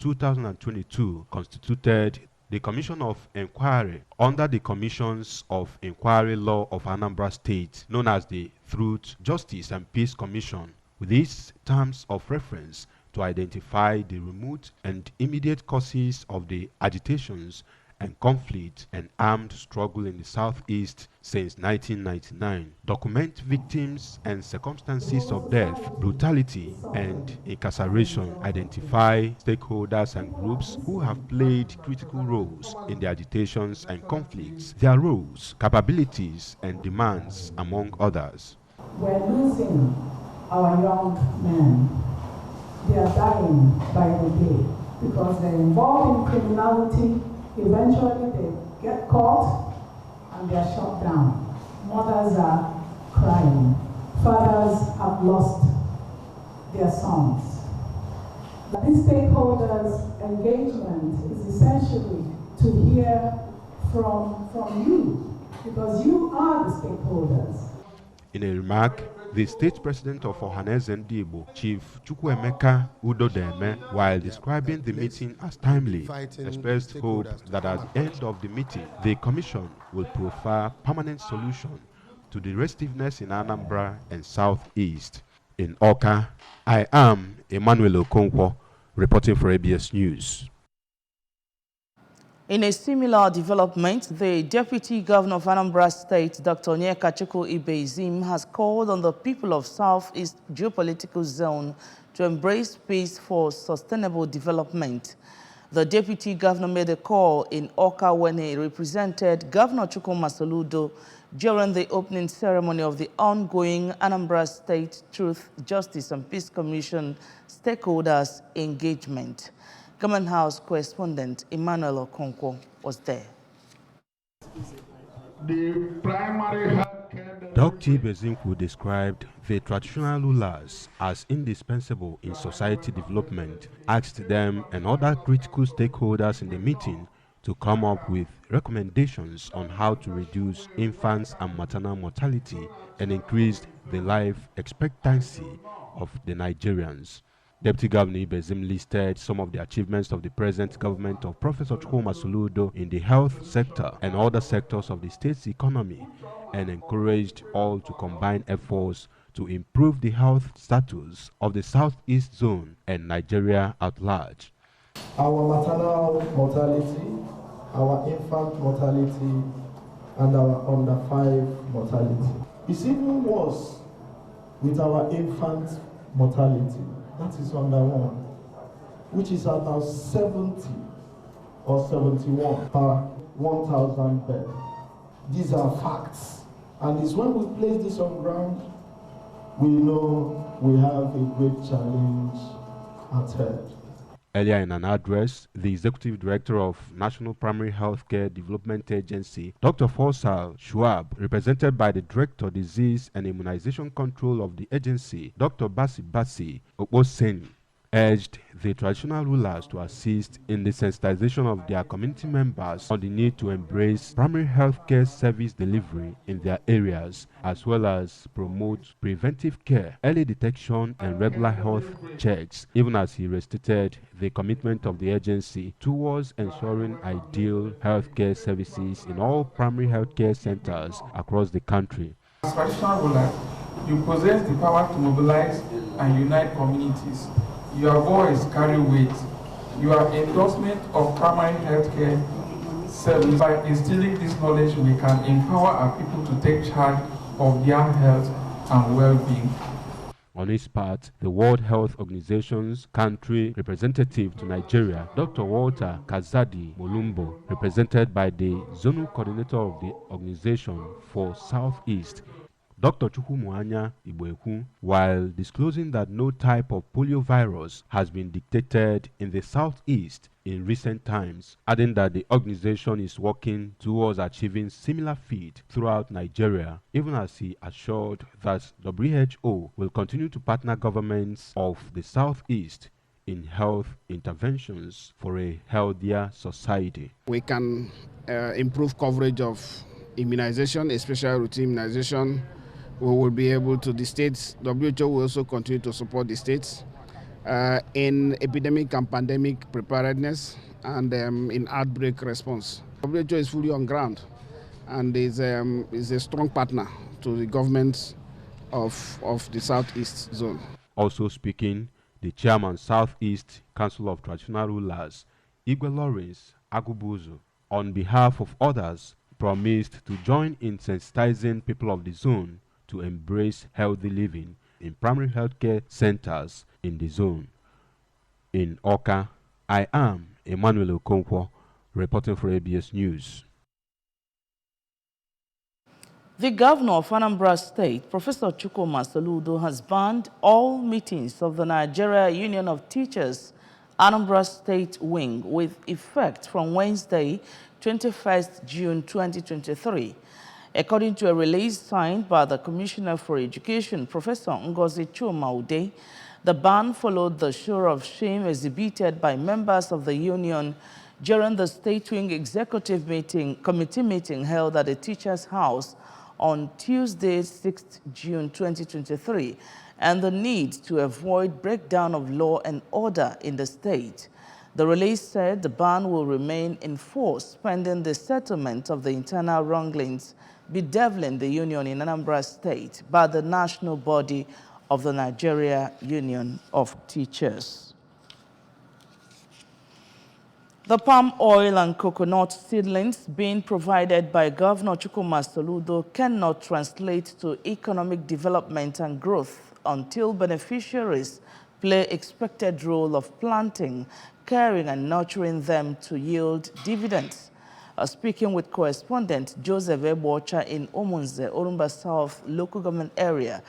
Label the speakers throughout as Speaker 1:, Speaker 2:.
Speaker 1: 2022 constituted the Commission of Inquiry under the Commissions of Inquiry Law of Anambra State, known as the Truth, Justice and Peace Commission, with its terms of reference to identify the remote and immediate causes of the agitations and conflict and armed struggle in the Southeast since 1999, document victims and circumstances of death, brutality, and incarceration, identify stakeholders and groups who have played critical roles in the agitations and conflicts, their roles, capabilities, and demands, among others.
Speaker 2: We're losing our young men. They are dying by the day because they're involved in criminality. Eventually they get caught and they are shot down. Mothers are crying. Fathers have lost their sons. This stakeholders' engagement is essentially to hear from you, because you are the stakeholders.
Speaker 1: In a remark, the state president of Ohaneze Ndigbo, Chief Chukwuemeka Udodeme, while describing the meeting as timely, expressed hope that at the end of the meeting, the commission will provide permanent solution to the restiveness in Anambra and Southeast. In Awka, I am Emmanuel Okonkwo, reporting for ABS News.
Speaker 3: In a similar development, the Deputy Governor of Anambra State, Dr. Onyekachukwu Ibezim, has called on the people of Southeast geopolitical zone to embrace peace for sustainable development. The Deputy Governor made a call in Awka when he represented Governor Chukwuma Soludo during the opening ceremony of the ongoing Anambra State Truth, Justice and Peace Commission stakeholders engagement. Government House correspondent Emmanuel Okonkwo was there.
Speaker 1: Dr. Ibezim described the traditional rulers as indispensable in society development, asked them and other critical stakeholders in the meeting to come up with recommendations on how to reduce infants and maternal mortality and increase the life expectancy of the Nigerians. Deputy Governor Ibezim listed some of the achievements of the present government of Professor Chukwuma Soludo in the health sector and other sectors of the state's economy, and encouraged all to combine efforts to improve the health status of the Southeast zone and Nigeria at large.
Speaker 4: Our maternal mortality, our infant mortality, and our under 5 mortality. It's even worse with our infant mortality. That is under 1, which is about 70 or 71 per 1,000 bed. These are facts. And it's when we place this on ground, we know we have a great challenge at hand.
Speaker 1: Earlier in an address, the Executive Director of National Primary Healthcare Development Agency, Dr. Faisal Shuab, represented by the Director of Disease and Immunization Control of the agency, Dr. Basi Okoseni, urged the traditional rulers to assist in the sensitization of their community members on the need to embrace primary healthcare service delivery in their areas, as well as promote preventive care, early detection, and regular health checks, even as he restated the commitment of the agency towards ensuring ideal healthcare services in all primary healthcare centers across the country.
Speaker 5: As traditional ruler, you possess the power to mobilize and unite communities. Your voice carry weight. Your endorsement of primary healthcare service, by instilling this knowledge, we can empower our people to take charge of their health and well-being.
Speaker 1: On its part, the World Health Organization's country representative to Nigeria, Dr. Walter Kazadi Molumbo, represented by the zonal coordinator of the organization for Southeast, Dr. Chukwumuanya Igboekwu, while disclosing that no type of poliovirus has been detected in the Southeast in recent times, adding that the organization is working towards achieving similar feat throughout Nigeria, even as he assured that WHO will continue to partner governments of the Southeast in health interventions for a healthier society.
Speaker 6: We can improve coverage of immunization, especially routine immunization. We will be able to, the states, WHO will also continue to support the states in epidemic and pandemic preparedness and in outbreak response. WHO is fully on ground and is a strong partner to the governments of the Southeast zone.
Speaker 1: Also speaking, the chairman, Southeast Council of Traditional Rulers, Igwe Lawrence Agubuzu, on behalf of others, promised to join in sensitizing people of the zone to embrace healthy living in primary healthcare centers in the zone. In Oka, I am Emmanuel Okonkwo, reporting for ABS News.
Speaker 3: The governor of Anambra State, Professor Chukwuma Soludo, has banned all meetings of the Nigeria Union of Teachers Anambra State Wing with effect from Wednesday, 21st June 2023. According to a release signed by the Commissioner for Education, Professor Ngozi Chuma, the ban followed the show of shame exhibited by members of the union during the State Wing Executive Committee meeting held at the Teachers' House on Tuesday, 6th June 2023, and the need to avoid breakdown of law and order in the state. The release said the ban will remain in force pending the settlement of the internal wranglings bedeviling the union in Anambra State by the national body of the Nigeria Union of Teachers. The palm oil and coconut seedlings being provided by Governor Chukwuma Soludo cannot translate to economic development and growth until beneficiaries play expected role of planting, caring and nurturing them to yield dividends. Speaking with correspondent Joseph Ebocha in Omunze, Orumba South local government area,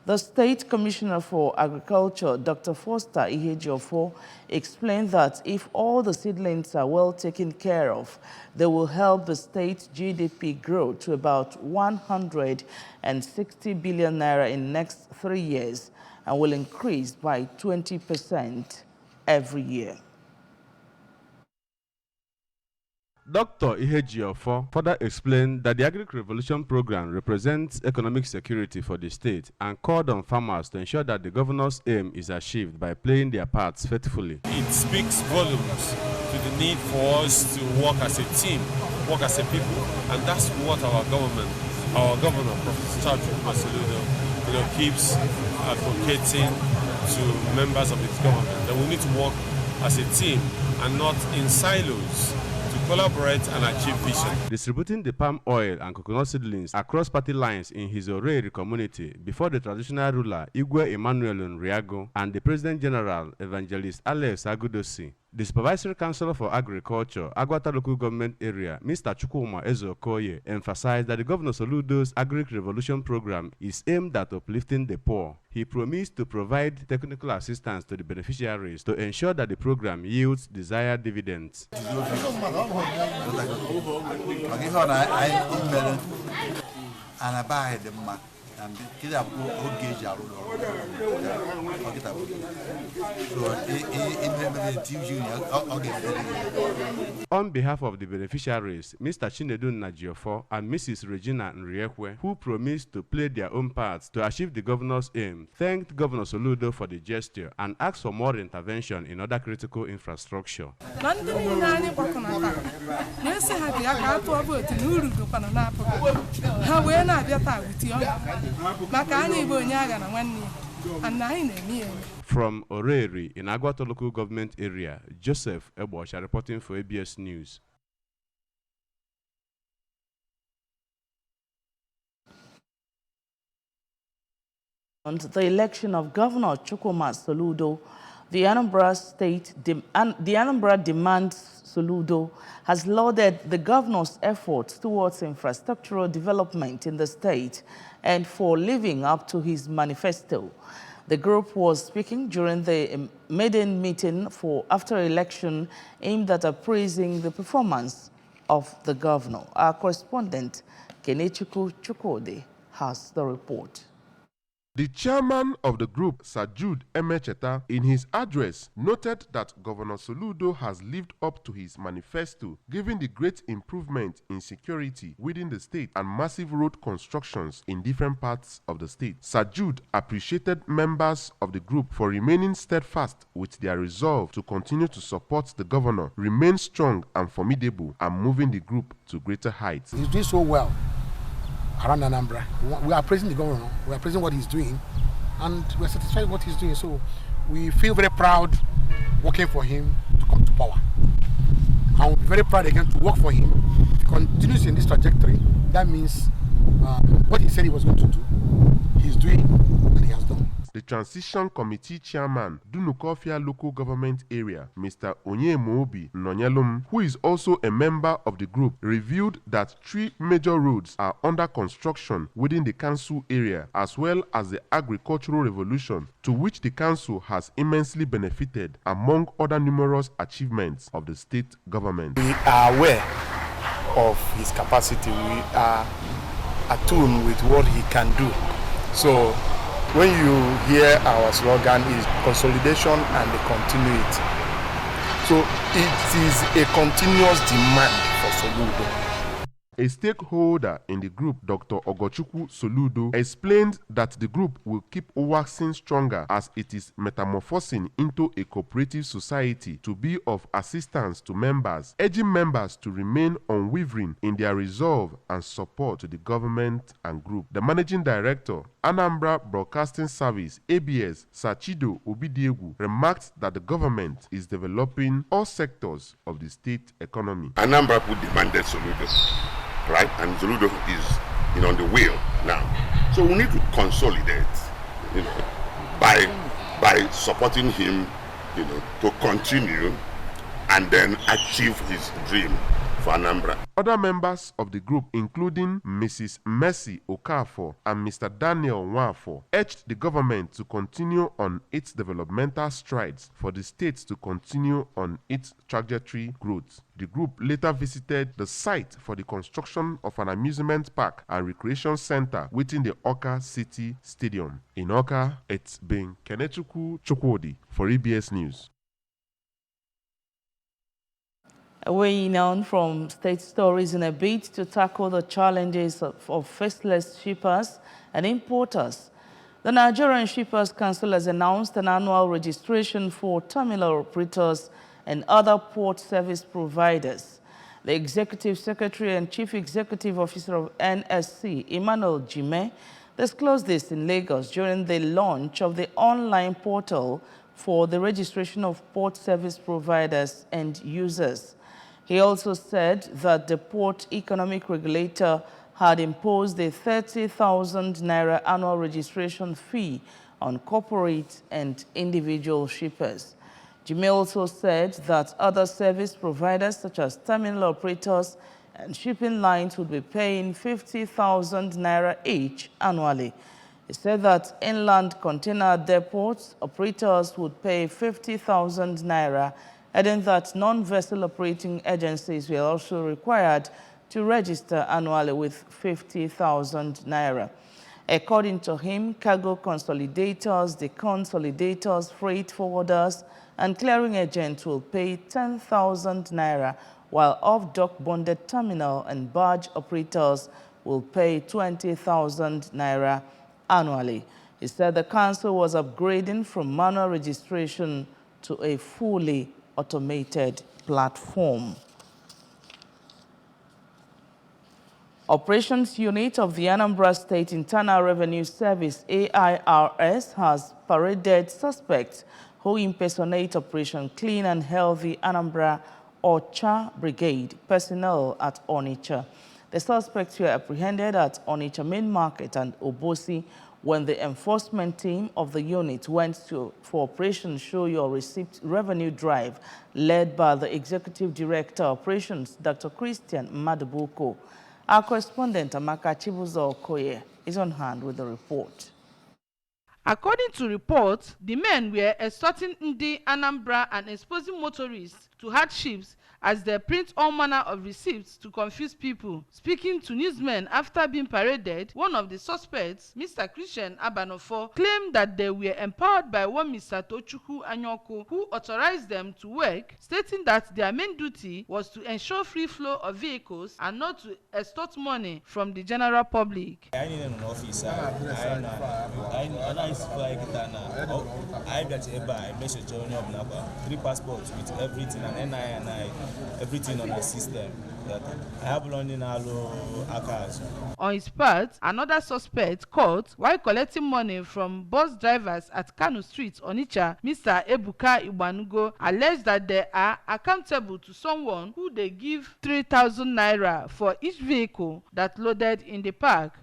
Speaker 3: the State Commissioner for Agriculture, Dr. Foster Ihejiofo, explained that if all the seedlings are well taken care of, they will help the state GDP grow to about 160 billion naira in the next 3 years and will increase by 20% every year.
Speaker 1: Dr. Ihejiofo further explained that the Agric Revolution program represents economic security for the state and called on farmers to ensure that the governor's aim is achieved by playing their parts faithfully.
Speaker 7: It speaks volumes to the need for us to work as a team, work as a people, and that's what our governor, Professor Chukwuma Soludo, keeps advocating to members of his government, that we need to work as a team and not in silos, collaborate and achieve vision.
Speaker 1: Distributing the palm oil and coconut seedlings across party lines in his Oreri community before the traditional ruler Igwe Emmanuel Nriago and the President General Evangelist Alex Agudosi. The Supervisory Council for Agriculture, Agwata Local Government Area, Mr. Chukwuma Ezeokoye, emphasized that the Governor Soludo's Agric Revolution program is aimed at uplifting the poor. He promised to provide technical assistance to the beneficiaries to ensure that the program yields desired dividends. On behalf of the beneficiaries, Mr. Chinedu Najiofo and Mrs. Regina Nriekwe, who promised to play their own parts to achieve the governor's aim, thanked Governor Soludo for the gesture and asked for more intervention in other critical infrastructure. From Oreri in Agwata Local Government Area, Joseph Ebocha reporting for ABS News.
Speaker 3: On the election of Governor Chukwuma Soludo, the Anambra Demands Soludo has lauded the governor's efforts towards infrastructural development in the state and for living up to his manifesto. The group was speaking during the maiden meeting for after-election aimed at appraising the performance of the governor. Our correspondent, Kenechukwu Chukwode, has the report.
Speaker 8: The chairman of the group, Sir Jude Emecheta, in his address noted that Governor Soludo has lived up to his manifesto, giving the great improvement in security within the state and massive road constructions in different parts of the state. Sir Jude appreciated members of the group for remaining steadfast with their resolve to continue to support the governor, remain strong and formidable, and moving the group to greater heights.
Speaker 9: He's doing so well around Anambra. We are praising the governor, we are praising what he's doing, and we are satisfied with what he's doing. So we feel very proud working for him to come to power. And we'll be very proud again to work for him. If he continues in this trajectory, that means what he said he was going to do, he's doing and he has done.
Speaker 8: The Transition Committee Chairman, Dunukofia Local Government Area, Mr. Onyemobi Nonyelum, who is also a member of the group, revealed that 3 major roads are under construction within the council area, as well as the agricultural revolution, to which the council has immensely benefited, among other numerous achievements of the state government.
Speaker 10: We are aware of his capacity. We are attuned with what he can do. So when you hear our slogan is consolidation and the continuity. So it is a continuous demand for Soludo.
Speaker 8: A stakeholder in the group, Dr. Ogochukwu Soludo, explained that the group will keep waxing stronger as it is metamorphosing into a cooperative society to be of assistance to members, urging members to remain unwavering in their resolve and support to the government and group. The managing director, Anambra Broadcasting Service, ABS, Sachido Obidiegu, remarked that the government is developing all sectors of the state economy.
Speaker 11: Anambra put demanded Soludo, right? And Soludo is on the wheel now. So we need to consolidate, by supporting him, to continue and then achieve his dream for Anambra.
Speaker 8: Other members of the group, including Mrs. Mercy Okafor and Mr. Daniel Nwafo, urged the government to continue on its developmental strides for the state to continue on its trajectory growth. The group later visited the site for the construction of an amusement park and recreation center within the Awka City Stadium. In Awka, it's been Kenechukwu Chukwudi for EBS News.
Speaker 3: Weighing on from state stories in a bid to tackle the challenges of faceless shippers and importers, the Nigerian Shippers Council has announced an annual registration for terminal operators and other port service providers. The Executive Secretary and Chief Executive Officer of NSC, Emmanuel Jime, disclosed this in Lagos during the launch of the online portal for the registration of port service providers and users. He also said that the Port Economic Regulator had imposed a 30,000 naira annual registration fee on corporate and individual shippers. Jimmy also said that other service providers such as terminal operators and shipping lines would be paying 50,000 naira each annually. He said that inland container depots operators would pay 50,000 naira, adding that non-vessel operating agencies were also required to register annually with 50,000 naira. According to him, cargo consolidators, deconsolidators, freight forwarders, and clearing agents will pay 10,000 naira, while off-dock bonded terminal and barge operators will pay 20,000 naira annually. He said the council was upgrading from manual registration to a fully automated platform. Operations Unit of the Anambra State Internal Revenue Service, AIRS, has paraded suspects who impersonate Operation Clean and Healthy Anambra Ocha Brigade personnel at Onitsha. The suspects were apprehended at Onitsha Main Market and Obosi when the enforcement team of the unit went for Operation Show Your Receipt revenue drive led by the Executive Director Operations, Dr. Christian Madubuko. Our correspondent, Amaka Chibuzo Okoye, is on hand with the report.
Speaker 12: According to reports, the men were extorting Ndi Anambra and exposing motorists to to hardships as they print all manner of receipts to confuse people. Speaking to newsmen after being paraded, one of the suspects, Mr. Christian Abanofo, claimed that they were empowered by one Mr. Tochukwu Anyoko, who authorized them to work, stating that their main duty was to ensure free flow of vehicles and not to extort money from the general public.
Speaker 13: I need an officer. I message journey of Napa, 3 passports with everything and NI and everything on the system. I have learned accounts.
Speaker 12: On his part, another suspect caught while collecting money from bus drivers at Kano Street, Onitsha, Mr. Ebuka Igbanugo, alleged that they are accountable to someone who they give 3,000 naira for each vehicle that loaded in the park.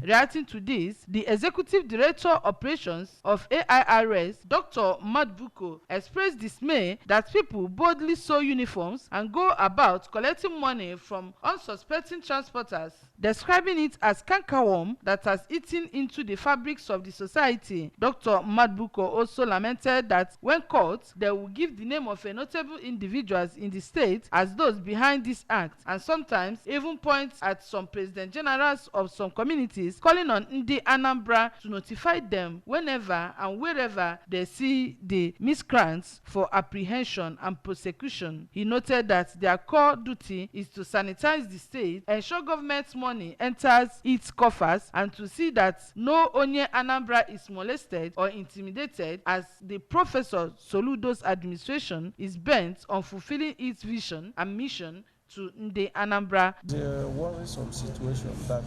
Speaker 12: Reacting to this, the Executive Director Operations of AIRS, Dr. Madbuko, expressed dismay that people boldly sew uniforms and go about collecting money from unsuspecting transporters, describing it as cankerworm that has eaten into the fabrics of the society. Dr. Madbuko also lamented that when caught, they will give the name of a notable individuals in the state as those behind this act, and sometimes even point at some president generals of some communities, calling on Ndi Anambra to notify them whenever and wherever they see the miscreants for apprehension and prosecution. He noted that their core duty is to sanitize the state, ensure government's money enters its coffers, and to see that no Onye Anambra is molested or intimidated, as the Professor Soludo's administration is bent on fulfilling its vision and mission to Ndi Anambra.
Speaker 13: The worrisome situation that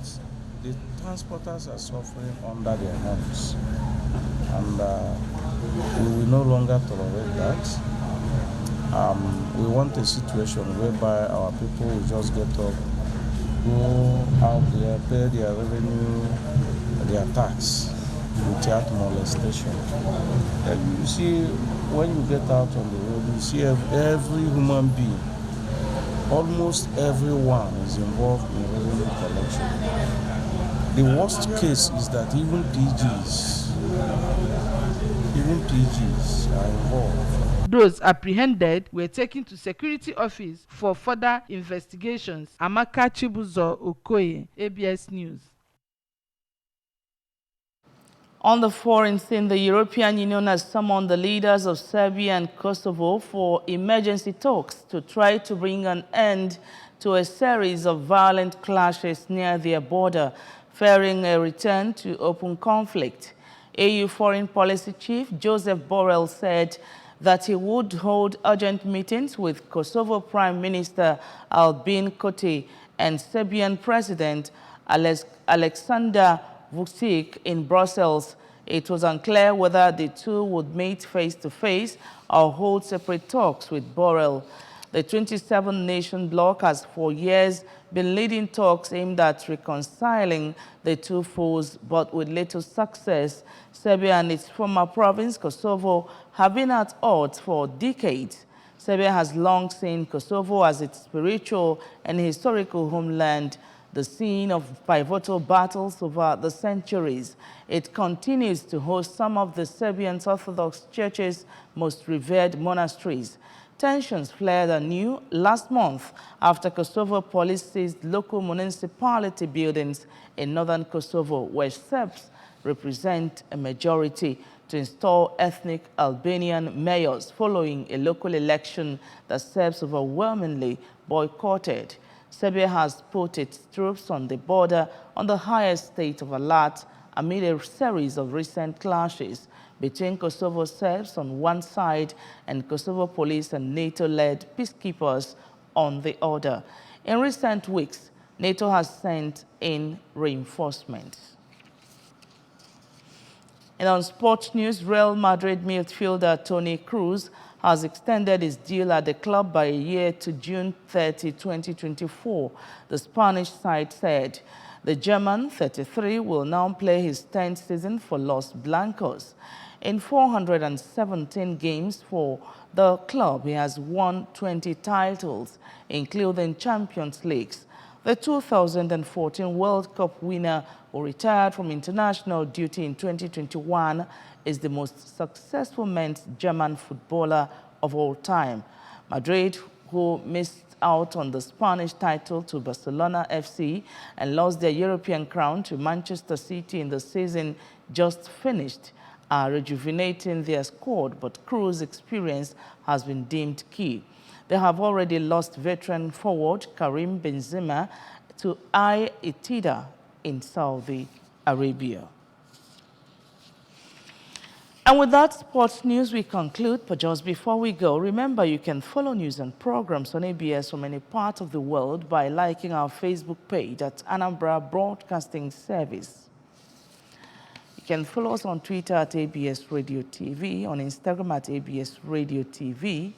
Speaker 13: the transporters are suffering under their hands, and we will no longer tolerate that. We want a situation whereby our people will just get up, go out there, pay their revenue, their tax, without molestation. And you see, when you get out on the road, you see every human being, almost everyone is involved in revenue collection. The worst case is that even PGs are involved.
Speaker 12: Those apprehended were taken to security office for further investigations. Amaka Chibuzo Okoye, ABS News.
Speaker 3: On the foreign scene, the European Union has summoned the leaders of Serbia and Kosovo for emergency talks to try to bring an end to a series of violent clashes near their border, fearing a return to open conflict. EU Foreign Policy Chief Joseph Borrell said that he would hold urgent meetings with Kosovo Prime Minister Albin Kurti and Serbian President Aleksandar Vučić in Brussels. It was unclear whether the two would meet face-to-face or hold separate talks with Borrell. The 27-nation bloc has for years been leading talks aimed at reconciling the two foes, but with little success. Serbia and its former province, Kosovo, have been at odds for decades. Serbia has long seen Kosovo as its spiritual and historical homeland, the scene of pivotal battles over the centuries. It continues to host some of the Serbian Orthodox Church's most revered monasteries. Tensions flared anew last month after Kosovo police seized local municipality buildings in northern Kosovo, where Serbs represent a majority, to install ethnic Albanian mayors following a local election that Serbs overwhelmingly boycotted. Serbia has put its troops on the border on the highest state of alert amid a series of recent clashes between Kosovo Serbs on one side and Kosovo police and NATO-led peacekeepers on the other. In recent weeks, NATO has sent in reinforcements. And on sports news, Real Madrid midfielder Toni Kroos has extended his deal at the club by a year to June 30, 2024. The Spanish side said the German 33 will now play his 10th season for Los Blancos. In 417 games for the club, he has won 20 titles, including Champions Leagues, The 2014 World Cup winner, who retired from international duty in 2021, is the most successful men's German footballer of all time. Madrid, who missed out on the Spanish title to Barcelona FC and lost their European crown to Manchester City in the season just finished, are rejuvenating their squad, but Cruz's experience has been deemed key. They have already lost veteran forward Karim Benzema to Al Ittihad in Saudi Arabia. And with that sports news, we conclude. But just before we go, remember you can follow news and programs on ABS from any part of the world by liking our Facebook page at Anambra Broadcasting Service. You can follow us on Twitter at ABS Radio TV, on Instagram at ABS Radio TV.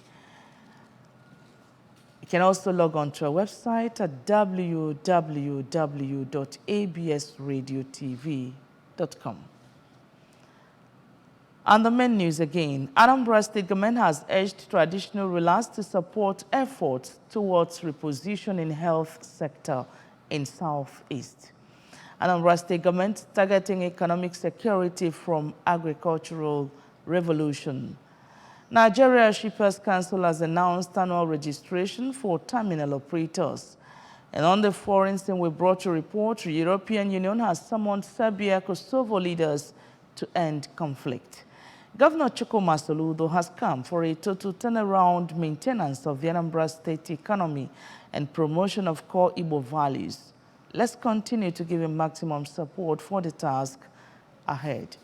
Speaker 3: You can also log on to our website at www.absradiotv.com. And the main news again. Anambra State government has urged traditional rulers to support efforts towards repositioning health sector in Southeast. Anambra State government targeting economic security from agricultural revolution. Nigeria Shippers Council has announced annual registration for terminal operators. And on the foreign scene, we brought a report the European Union has summoned Serbia-Kosovo leaders to end conflict. Governor Chukwuma Soludo has come for a total turnaround maintenance of the Anambra State economy and promotion of core Igbo values. Let's continue to give him maximum support for the task ahead.